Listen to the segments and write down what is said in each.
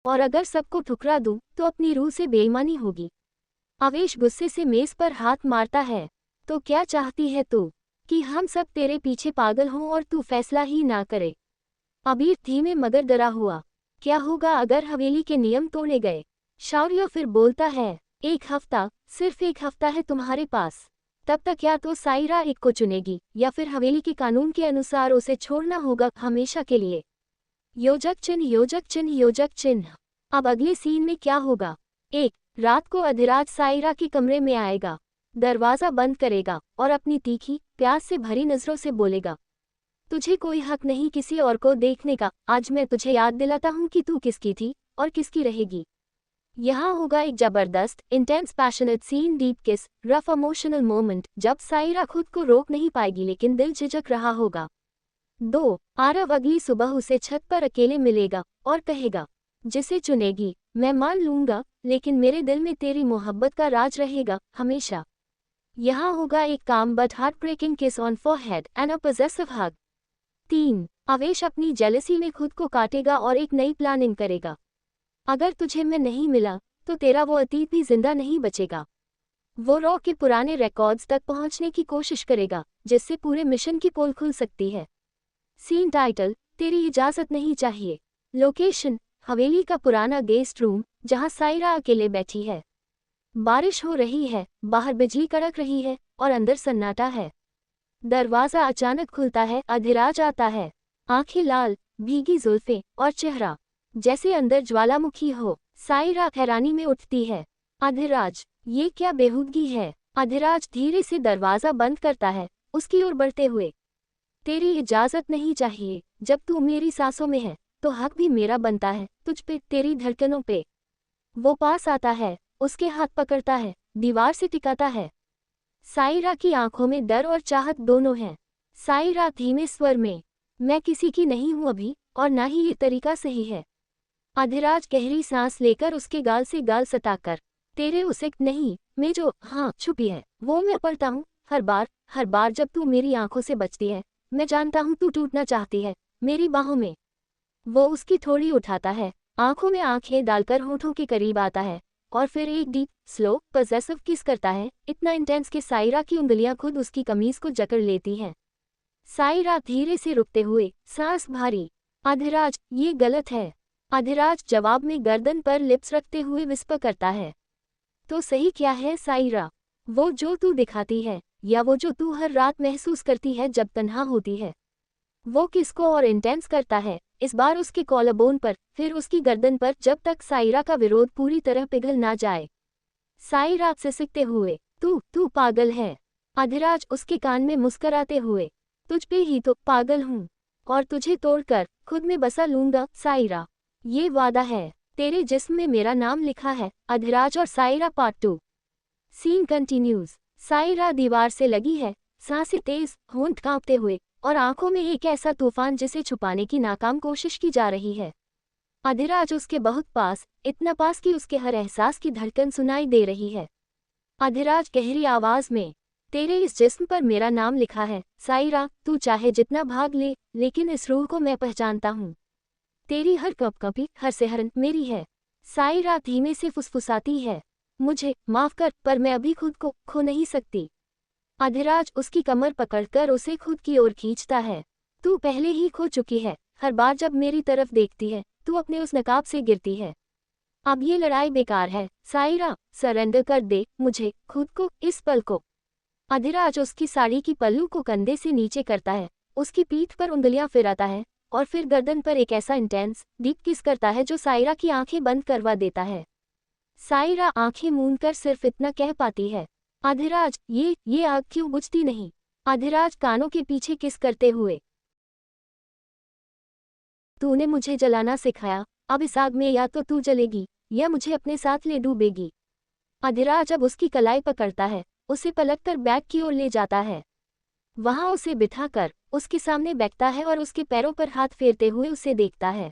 और अगर सबको ठुकरा दूं तो अपनी रूह से बेईमानी होगी। आवेश गुस्से से मेज पर हाथ मारता है। तो क्या चाहती है तू? कि हम सब तेरे पीछे पागल हों और तू फैसला ही ना करे? अबीर धीमे मगर डरा हुआ। क्या होगा अगर हवेली के नियम तोड़े गए? शौर्य फिर बोलता है, 1 हफ्ता, सिर्फ 1 हफ्ता है तुम्हारे पास। तब तक या तो साइरा एक को चुनेगी या फिर हवेली के कानून के अनुसार उसे छोड़ना होगा हमेशा के लिए। योजक चिन्ह योजक चिन्ह योजक चिन्ह। अब अगले सीन में क्या होगा? रात को अधिराज साइरा के कमरे में आएगा, दरवाजा बंद करेगा और अपनी तीखी, प्यास से भरी नजरों से बोलेगा, तुझे कोई हक नहीं किसी और को देखने का। आज मैं तुझे याद दिलाता हूँ कि तू किसकी थी और किसकी रहेगी। यहाँ होगा एक जबरदस्त, इंटेंस, पैशनेट सीन, डीप किस, रफ इमोशनल मोमेंट, जब साइरा खुद को रोक नहीं पाएगी लेकिन दिल झिझक रहा होगा। आरव अगली सुबह उसे छत पर अकेले मिलेगा और कहेगा, जिसे चुनेगी मैं मान लूंगा, लेकिन मेरे दिल में तेरी मोहब्बत का राज रहेगा हमेशा। यहाँ होगा एक काम but heart breaking kiss on forehead and a possessive hug. 3 Avesh अपनी जेलसी में खुद को काटेगा और एक नई प्लानिंग करेगा। अगर तुझे मैं नहीं मिला तो तेरा वो अतीत भी जिंदा नहीं बचेगा। वो रॉ के पुराने रिकॉर्ड्स तक पहुंचने की कोशिश करेगा, जिससे पूरे मिशन की पोल खुल सकती है। सीन टाइटल, तेरी इजाजत नहीं चाहिए। लोकेशन, हवेली का पुराना गेस्ट रूम, जहां साइरा अकेले बैठी है। बारिश हो रही है, बाहर बिजली कड़क रही है और अंदर सन्नाटा है। दरवाजा अचानक खुलता है, अधिराज आता है। आंखें लाल, भीगी जुल्फें और चेहरा जैसे अंदर ज्वालामुखी हो। साइरा हैरानी में उठती है। अधिराज, ये क्या बेहूदगी है? अधिराज धीरे से दरवाजा बंद करता है, उसकी ओर बढ़ते हुए। तेरी इजाजत नहीं चाहिए। जब तू मेरी सांसों में है तो हक भी मेरा बनता है तुझ पे, तेरी धड़कनों पे। वो पास आता है, उसके हाथ पकड़ता है, दीवार से टिकाता है। साइरा की आंखों में डर और चाहत दोनों हैं। साइरा धीमे स्वर में, मैं किसी की नहीं हूं अभी, और ना ही ये तरीका सही है। अधिराज गहरी सांस लेकर उसके गाल से गाल सटाकर, तेरे उसे नहीं, मैं जो हाँ छुपी है वो मैं पढ़ता हूँ। हर बार जब तू मेरी आंखों से बचती है, मैं जानता हूँ तू टूटना चाहती है मेरी बाहों में। वो उसकी थोड़ी उठाता है, आंखों में आंखें डालकर होठों के करीब आता है और फिर एक डीप, स्लो, पॉसेसिव किस करता है, इतना इंटेंस कि साइरा की उंगलियां खुद उसकी कमीज को जकड़ लेती हैं। साइरा धीरे से रुकते हुए, सांस भारी, अधिराज ये गलत है। अधिराज जवाब में गर्दन पर लिप्स रखते हुए विस्पर करता है, तो सही क्या है साइरा? वो जो तू दिखाती है या वो जो तू हर रात महसूस करती है जब तन्हा होती है? वो किसको और इंटेंस करता है, इस बार उसके कॉलरबोन पर, फिर उसकी गर्दन पर, जब तक साइरा का विरोध पूरी तरह पिघल ना जाए। साइरा सिसकते हुए, तू पागल है। अधिराज उसके कान में मुस्कराते हुए, तुझ पे ही तो पागल हूँ, और तुझे तोड़कर खुद में बसा लूंगा साइरा। ये वादा है, तेरे जिस्म में मेरा नाम लिखा है। अधिराज और Saira part 2। Scene continues. Saira दीवार से लगी है, सांसें तेज, होंठ कांपते हुए और आंखों में एक ऐसा तूफान जिसे छुपाने की नाकाम कोशिश की जा रही है। अधिराज उसके बहुत पास, इतना पास कि उसके हर एहसास की धड़कन सुनाई दे रही है। अधिराज गहरी आवाज में, तेरे इस जिस्म पर मेरा नाम लिखा है साइरा, तू चाहे जितना भाग ले, लेकिन इस रूह को मैं पहचानता हूँ। तेरी हर कंपी, हर सिहरन मेरी है। साइरा धीमे से फुसफुसाती है, मुझे माफ कर, पर मैं अभी खुद को खो नहीं सकती। अधिराज उसकी कमर पकड़कर उसे खुद की ओर खींचता है। तू पहले ही खो चुकी है, हर बार जब मेरी तरफ देखती है तू अपने उस नकाब से गिरती है। अब ये लड़ाई बेकार है साइरा, सरेंडर कर दे मुझे, खुद को, इस पल को। अधिराज उसकी साड़ी की पल्लू को कंधे से नीचे करता है, उसकी पीठ पर उंगलियां फिराता है और फिर गर्दन पर एक ऐसा इंटेंस, डीप किस करता है जो साइरा की आंखें बंद करवा देता है। साइरा आंखें मूंदकर सिर्फ इतना कह पाती है, अधिराज ये आग क्यों बुझती नहीं? अधिराज कानों के पीछे किस करते हुए, तूने मुझे जलाना सिखाया, अब इस आग में या तो तू जलेगी या मुझे अपने साथ ले डूबेगी। अधिराज अब उसकी कलाई पकड़ता है, उसे पलटकर बैग की ओर ले जाता है। वहां उसे बिठाकर उसके सामने बैठता है और उसके पैरों पर हाथ फेरते हुए उसे देखता है।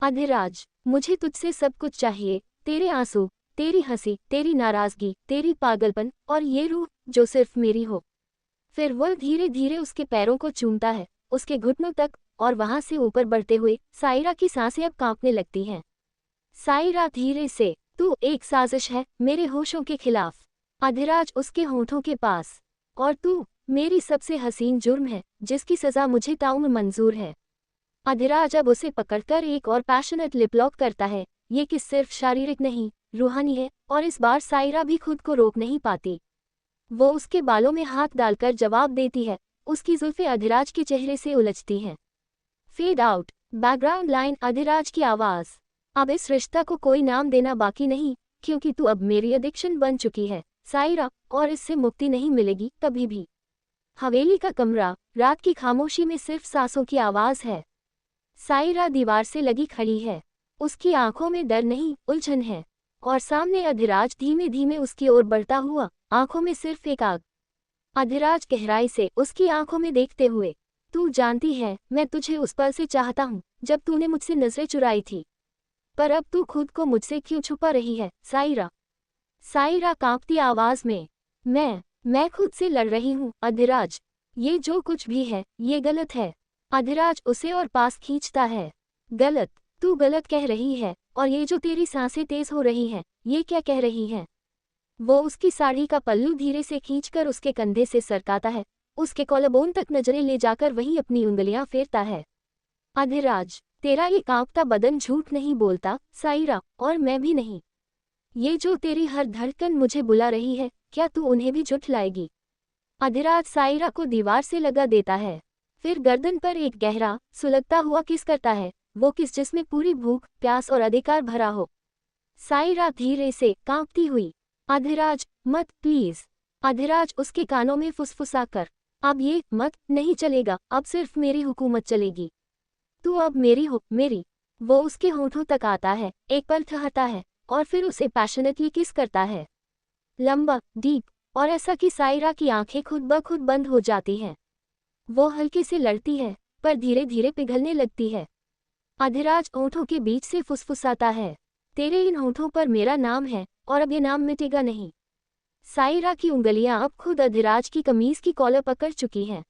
अधिराज, मुझे तुझसे सब कुछ चाहिए, तेरे आंसू, तेरी हंसी, तेरी नाराजगी, तेरी पागलपन और ये रूह जो सिर्फ मेरी हो। फिर वह धीरे धीरे उसके पैरों को चूमता है, उसके घुटनों तक, और वहां से ऊपर बढ़ते हुए साइरा की सांसें अब कांपने लगती हैं। सायरा धीरे से, तू एक साजिश है मेरे होशों के खिलाफ। अधिराज उसके होठों के पास। और तू मेरी सबसे हसीन जुर्म है जिसकी सजा मुझे ताउम्र मंजूर है। अधिराज अब उसे पकड़कर एक और पैशनेट लिप लॉक करता है। ये किस सिर्फ शारीरिक नहीं, रूहानी है, और इस बार सायरा भी खुद को रोक नहीं पाती। वो उसके बालों में हाथ डालकर जवाब देती है। उसकी जुल्फें अधिराज के चेहरे से उलझती हैं। Fade out. Background line Adhiraj की आवाज़। अब इस रिश्ता को कोई नाम देना बाकी नहीं, क्योंकि तू अब मेरी एडिक्शन बन चुकी है सायरा, और इससे मुक्ति नहीं मिलेगी कभी भी। हवेली का कमरा, रात की खामोशी में सिर्फ सांसों की आवाज़ है। सायरा दीवार से लगी खड़ी है। उसकी आंखों में डर नहीं, उलझन है। और सामने अधिराज धीमे धीमे उसकी ओर बढ़ता हुआ, आंखों में सिर्फ एक आग। अधिराज गहराई से उसकी आंखों में देखते हुए, तू जानती है मैं तुझे उस पल से चाहता हूँ जब तूने मुझसे नजरें चुराई थी। पर अब तू खुद को मुझसे क्यों छुपा रही है सायरा? सायरा कांपती आवाज में, मैं खुद से लड़ रही हूँ अधिराज। ये जो कुछ भी है ये गलत है। अधिराज उसे और पास खींचता है। गलत? तू गलत कह रही है, और ये जो तेरी सांसें तेज हो रही हैं, ये क्या कह रही हैं? वो उसकी साड़ी का पल्लू धीरे से खींचकर उसके कंधे से सरकाता है, उसके कॉलरबोन तक नजरें ले जाकर वहीं अपनी उंगलियां फेरता है। अधिराज, तेरा ये कांपता बदन झूठ नहीं बोलता सायरा, और मैं भी नहीं। ये जो तेरी हर धड़कन मुझे बुला रही है, क्या तू उन्हें भी झुठलाएगी? अधिराज सायरा को दीवार से लगा देता है, फिर गर्दन पर एक गहरा, सुलगता हुआ किस करता है, वो किस जिसमें पूरी भूख, प्यास और अधिकार भरा हो। सायरा धीरे से, कांपती हुई, अधिराज मत प्लीज। अधिराज उसके कानों में फुसफुसाकर, अब ये मत नहीं चलेगा, अब सिर्फ मेरी हुकूमत चलेगी। तू अब मेरी हो, मेरी। वो उसके होठों तक आता है, एक पल ठहरता है, और फिर उसे पैशनेटली किस करता है। लंबा, डीप, और ऐसा कि सायरा की आंखें खुद ब खुद बंद हो जाती हैं। वो हल्के से लड़ती है, पर धीरे धीरे पिघलने लगती है। अधिराज होठों के बीच से फुसफुसाता है, तेरे इन होठों पर मेरा नाम है, और अब ये नाम मिटेगा नहीं। सायरा की उंगलियां अब खुद अधिराज की कमीज की कॉलर पकड़ चुकी हैं।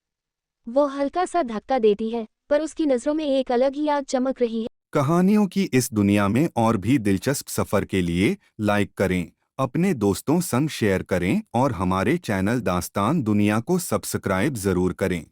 वो हल्का सा धक्का देती है, पर उसकी नजरों में एक अलग ही आग चमक रही है। कहानियों की इस दुनिया में और भी दिलचस्प सफर के लिए लाइक करें, अपने दोस्तों संग शेयर करें और हमारे चैनल दास्तान दुनिया को सब्सक्राइब जरूर करें।